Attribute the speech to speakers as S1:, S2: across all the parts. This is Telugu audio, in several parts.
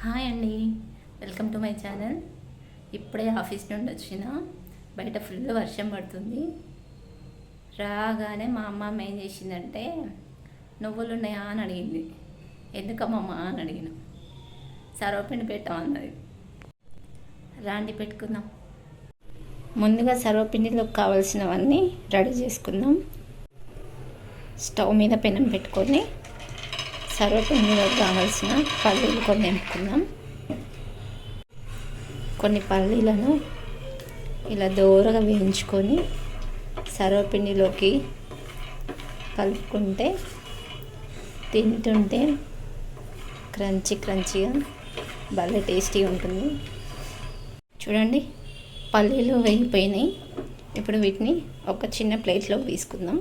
S1: హాయ్ అండి, వెల్కమ్ టు మై ఛానల్. ఇప్పుడే ఆఫీస్ నుండి వచ్చిన. బయట ఫుల్ వర్షం పడుతుంది. రాగానే మా అమ్మమ్మ ఏం చేసిందంటే నువ్వులు ఉన్నాయా అని అడిగింది. ఎందుకమ్మమ్మ అని అడిగిన. సర్వపిండి పెట్టామన్నది. రాండి పెట్టుకుందాం. ముందుగా సర్వపిండిలోకి కావాల్సినవన్నీ రెడీ చేసుకుందాం. స్టవ్ మీద పెనం పెట్టుకొని సర్వపిండిలోకి కావాల్సిన పల్లీలు కొన్ని ఎంపుకుందాం. కొన్ని పల్లీలను ఇలా దోరగా వేయించుకొని సర్వపిండిలోకి కలుపుకుంటే తింటుంటే క్రంచీగా భలే టేస్టీగా ఉంటుంది. చూడండి, పల్లీలు వేగిపోయినాయి. ఇప్పుడు వీటిని ఒక చిన్న ప్లేట్లోకి తీసుకుందాం.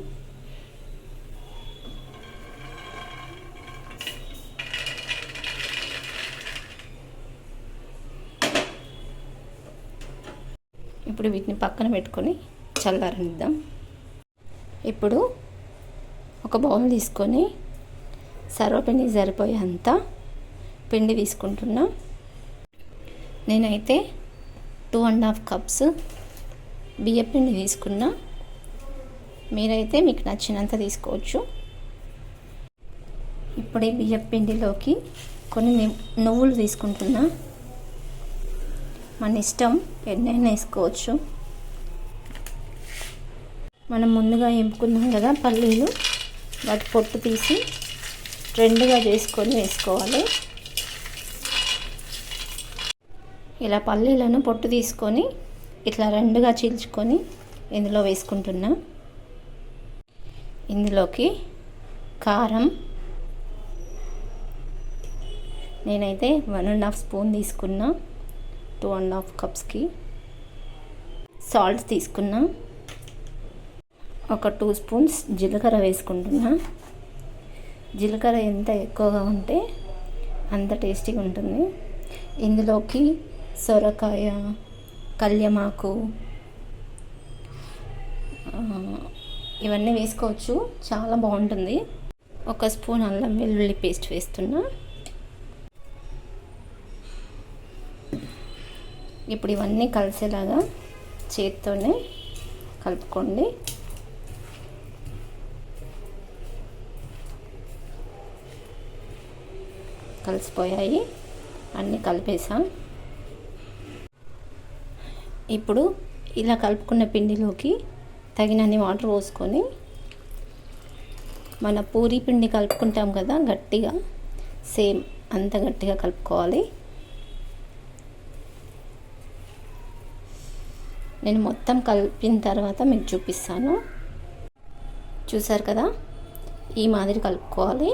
S1: ఇప్పుడు వీటిని పక్కన పెట్టుకొని చల్లారనిద్దాం. ఇప్పుడు ఒక బౌల్ తీసుకొని సర్వపిండి సరిపోయేంత పిండి తీసుకుంటున్నా. నేనైతే 2.5 కప్స్ బియ్యపిండి తీసుకున్నా. మీరైతే మీకు నచ్చినంత తీసుకోవచ్చు. ఇప్పుడు ఈ బియ్యపిండిలోకి కొన్ని నువ్వులు తీసుకుంటున్నా. మన ఇష్టం, ఎన్నైనా వేసుకోవచ్చు. మనం ముందుగా ఎంపుకున్నాం కదా పల్లీలు, వాటి పొట్టు తీసి రెండుగా చేసుకొని వేసుకోవాలి. ఇలా పల్లీలను పొట్టు తీసుకొని ఇట్లా రెండుగా చీల్చుకొని ఇందులో వేసుకుంటున్నా. ఇందులోకి కారం నేనైతే 1.5 స్పూన్ తీసుకున్నా. 2.5 కప్స్కి సాల్ట్ తీసుకున్నా. ఒక 2 స్పూన్స్ జీలకర్ర వేసుకుంటున్నా. జీలకర్ర ఎంత ఎక్కువగా ఉంటే అంత టేస్టీగా ఉంటుంది. ఇందులోకి సొరకాయ, కళ్యమాకు ఇవన్నీ వేసుకోవచ్చు, చాలా బాగుంటుంది. 1 స్పూన్ అల్లం వెల్లుల్లి పేస్ట్ వేస్తున్నా. ఇప్పుడు ఇవన్నీ కలిసేలాగా చేత్తోనే కలుపుకోండి. కలిసిపోయాయి, అన్నీ కలిపేసాం. ఇప్పుడు ఇలా కలుపుకున్న పిండిలోకి తగినన్ని వాటర్ పోసుకొని మన పూరీ పిండి కలుపుకుంటాం కదా గట్టిగా, సేమ్ అంత గట్టిగా కలుపుకోవాలి. నేను మొత్తం కలిపిన తర్వాత మీకు చూపిస్తాను. చూసారు కదా, ఈ మాదిరి కలుపుకోవాలి.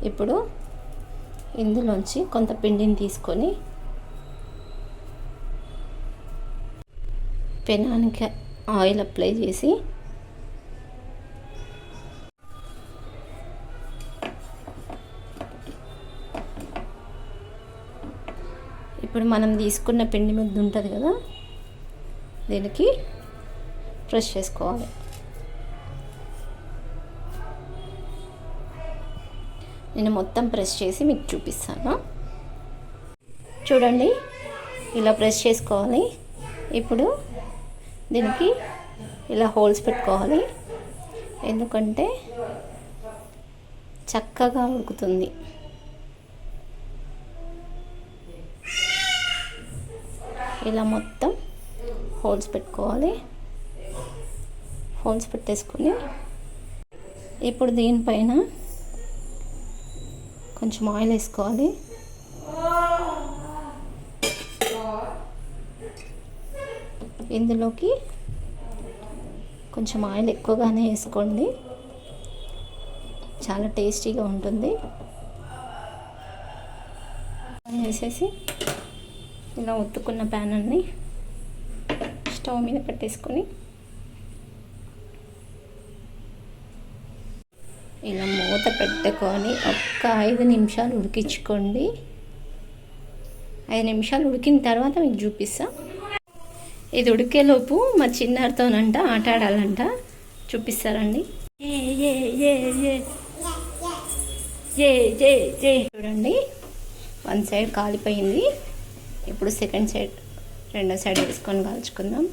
S1: ఇప్పుడు ఇందులోంచి కొంత పిండిని తీసుకొని పెనానికి ఆయిల్ అప్లై చేసి ఇప్పుడు మనం తీసుకున్న పిండి ముద్ద ఉంటుంది కదా, దీనికి ప్రెస్ చేసుకోవాలి. నేను మొత్తం ప్రెస్ చేసి మీకు చూపిస్తాను. చూడండి, ఇలా ప్రెస్ చేసుకోవాలి. ఇప్పుడు దీనికి ఇలా హోల్స్ పెట్టుకోవాలి, ఎందుకంటే చక్కగా ఉడుకుతుంది. ఇలా మొత్తం హోల్స్ పెట్టుకోవాలి. హోల్స్ పెట్టేసుకొని ఇప్పుడు దీనిపైన కొంచెం ఆయిల్ వేసుకోవాలి. ఇందులోకి కొంచెం ఆయిల్ ఎక్కువగానే వేసుకోండి, చాలా టేస్టీగా ఉంటుంది. వేసేసి ఇలా ఒత్తుకున్న ప్యాన్ అన్ని స్టవ్ మీద పెట్టేసుకొని ఇలా మూత పెట్టుకొని ఒక్క 5 నిమిషాలు ఉడికించుకోండి. 5 నిమిషాలు ఉడికిన తర్వాత మీకు చూపిస్తా. ఇది ఉడికేలోపు మా చిన్నారితోనంట ఆట ఆడాలంట, చూపిస్తారండి. ఏ ఏ ఏ ఏ ఏ ఏ చూడండి, వన్ సైడ్ కాలిపోయింది. ఇప్పుడు సెకండ్ సైడ్, రెండో సైడ్ వేసుకొని కాల్చుకుందాం.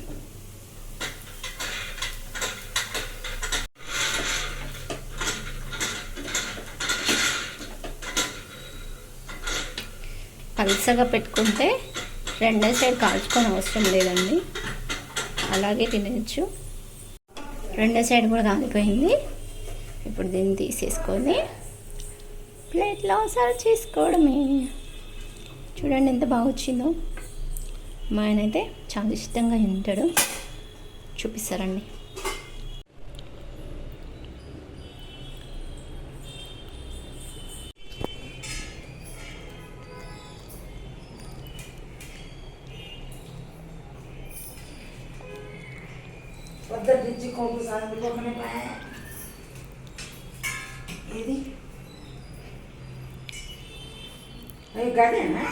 S1: పల్సగా పెట్టుకుంటే రెండో సైడ్ కాల్చుకొని అవసరం లేదండి, అలాగే తినచ్చు. రెండో సైడ్ కూడా కాలిపోయింది. ఇప్పుడు దీన్ని తీసేసుకొని ప్లేట్లో సర్వ్ చేసుకోవడమే. చూడండి ఎంత బాగా వచ్చిందో. మా ఆయన అయితే చాలా ఇష్టంగా తింటాడు. చూపిస్తారండి.
S2: పొద్దున్నుంచి కొమ్ము సాగుకోమని ఇది అవి గదేనా